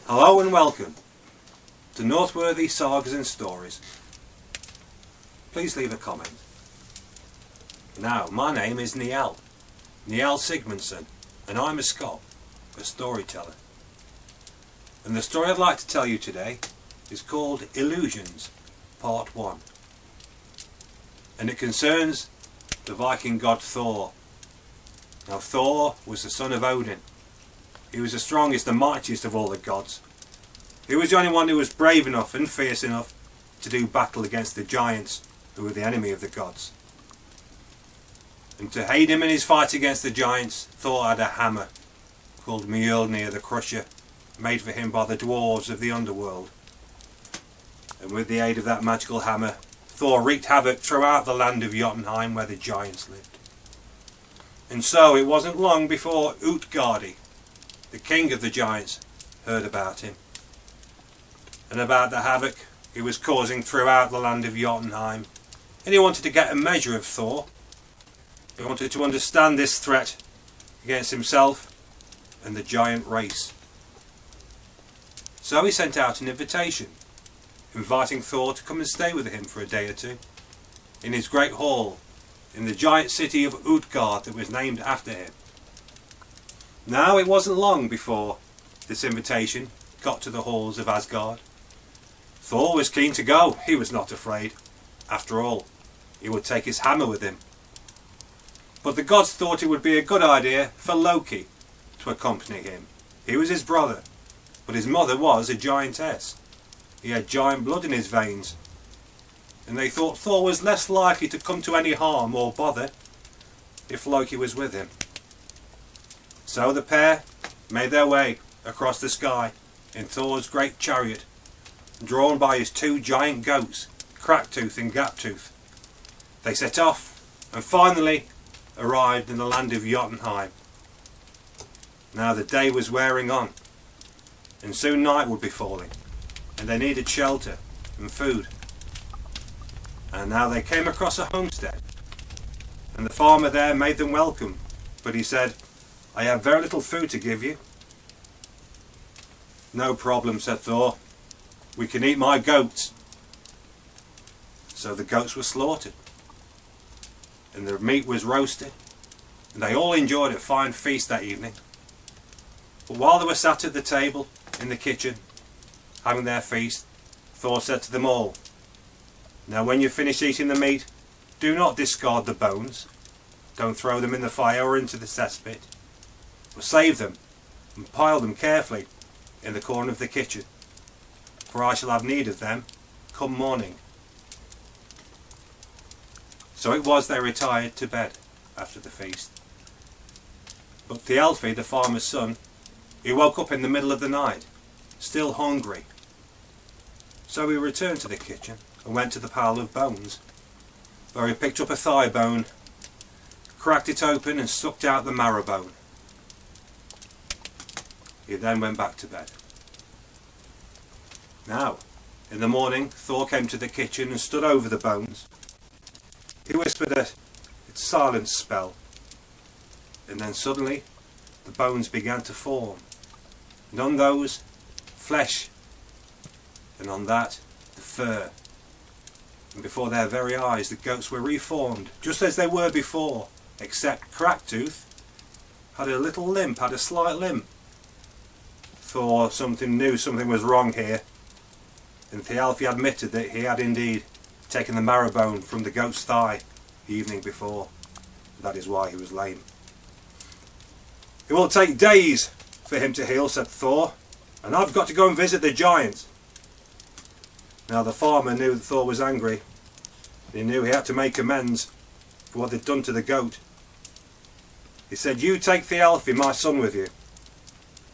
Hello and welcome to Northworthy Sagas and Stories. Please leave a comment. Now, my name is Niall Sigmundson, and I'm a Scot, a storyteller. And the story I'd like to tell you today is called Illusions, Part 1. And it concerns the Viking god Thor. Now, Thor was the son of Odin. He was the strongest and mightiest of all the gods. He was the only one who was brave enough and fierce enough to do battle against the giants, who were the enemy of the gods. And to aid him in his fight against the giants, Thor had a hammer called Mjolnir the Crusher, made for him by the dwarves of the underworld. And with the aid of that magical hammer, Thor wreaked havoc throughout the land of Jotunheim where the giants lived. And so it wasn't long before Utgardi, the king of the giants, heard about him, and about the havoc he was causing throughout the land of Jotunheim. And he wanted to get a measure of Thor. He wanted to understand this threat against himself and the giant race. So he sent out an invitation, inviting Thor to come and stay with him for a day or two, in his great hall, in the giant city of Utgard that was named after him. Now, it wasn't long before this invitation got to the halls of Asgard. Thor was keen to go. He was not afraid. After all, he would take his hammer with him. But the gods thought it would be a good idea for Loki to accompany him. He was his brother, but his mother was a giantess. He had giant blood in his veins, and they thought Thor was less likely to come to any harm or bother if Loki was with him. So the pair made their way across the sky in Thor's great chariot, drawn by his two giant goats, Crack-Tooth and Gap-Tooth. They set off and finally arrived in the land of Jotunheim. Now the day was wearing on, and soon night would be falling, and they needed shelter and food. And now they came across a homestead, and the farmer there made them welcome, but he said, "I have very little food to give you." "No problem," said Thor. "We can eat my goats." So the goats were slaughtered, and the meat was roasted, and they all enjoyed a fine feast that evening. But while they were sat at the table in the kitchen, having their feast, Thor said to them all, "Now when you finish eating the meat, do not discard the bones. Don't throw them in the fire or into the cesspit, but save them and pile them carefully in the corner of the kitchen, for I shall have need of them come morning." So it was they retired to bed after the feast. But Thialfi, the farmer's son, he woke up in the middle of the night, still hungry. So he returned to the kitchen and went to the pile of bones, where he picked up a thigh bone, cracked it open and sucked out the marrow bone. He then went back to bed. Now, in the morning, Thor came to the kitchen and stood over the bones. He whispered a silent spell, and then suddenly the bones began to form, and on those, flesh, and on that, the fur. And before their very eyes, the goats were reformed, just as they were before, except Crack-Tooth had a little limp, had a slight limp. Thor knew something was wrong here, and Thialfi admitted that he had indeed taken the marrow bone from the goat's thigh the evening before. That is why he was lame. "It will take days for him to heal," said Thor, "and I've got to go and visit the giants." Now the farmer knew that Thor was angry. He knew he had to make amends for what they'd done to the goat. He said, "You take Thialfi, my son, with you.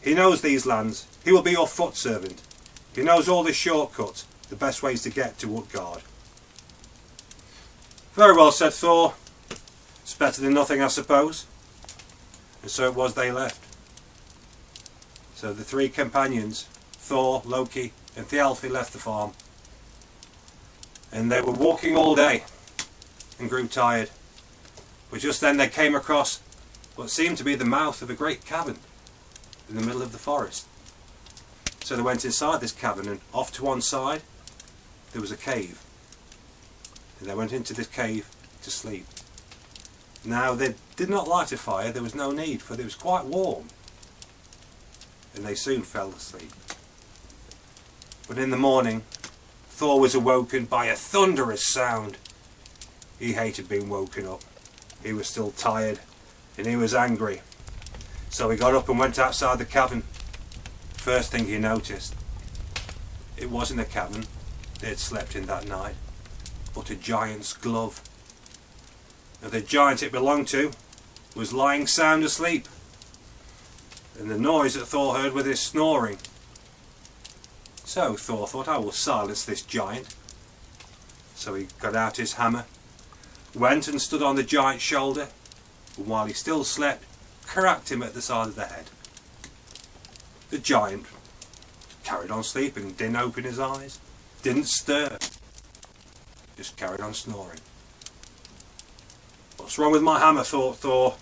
He knows these lands. He will be your foot servant. He knows all the shortcuts, the best ways to get to Utgard." "Very well," said Thor. "It's better than nothing, I suppose." And so it was they left. So the three companions, Thor, Loki and Thialfi, left the farm. And they were walking all day and grew tired. But just then they came across what seemed to be the mouth of a great cavern in the middle of the forest. So they went inside this cavern, and off to one side there was a cave. And they went into this cave to sleep. Now they did not light a fire, there was no need, for it was quite warm. And they soon fell asleep. But in the morning, Thor was awoken by a thunderous sound. He hated being woken up. He was still tired, and he was angry. So he got up and went outside the cavern. First thing he noticed, it wasn't a cavern they had slept in that night, but a giant's glove. Now the giant it belonged to was lying sound asleep, and the noise that Thor heard was his snoring. So Thor thought, I will silence this giant. So he got out his hammer, went and stood on the giant's shoulder, and while he still slept, cracked him at the side of the head. The giant carried on sleeping, didn't open his eyes, didn't stir, just carried on snoring. What's wrong with my hammer, thought Thor.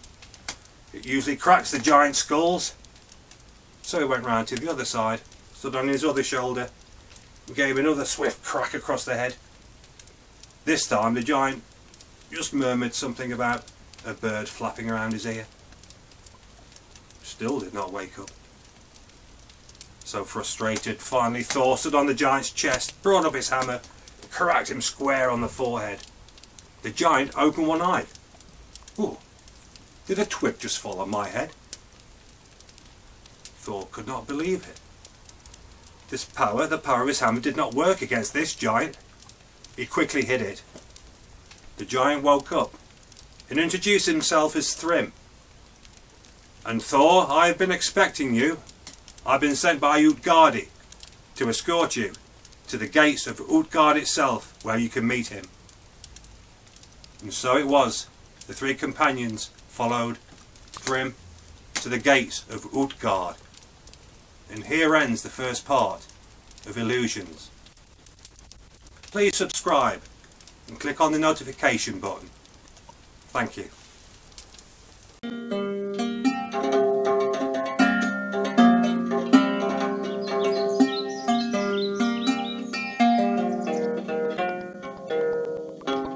It usually cracks the giant's skulls. So he went round to the other side, stood on his other shoulder, and gave another swift crack across the head. This time the giant just murmured something about a bird flapping around his ear. Still did not wake up. So frustrated, finally Thor stood on the giant's chest, brought up his hammer, and cracked him square on the forehead. The giant opened one eye. Ooh, did a twig just fall on my head? Thor could not believe it. This power, the power of his hammer, did not work against this giant. He quickly hid it. The giant woke up and introduced himself as Thrym. And Thor, I have been expecting you. I've been sent by Utgardi to escort you to the gates of Utgard itself, where you can meet him. And so it was. The three companions followed Thrym to the gates of Utgard. And here ends the first part of Illusions. Please subscribe and click on the notification button. Thank you.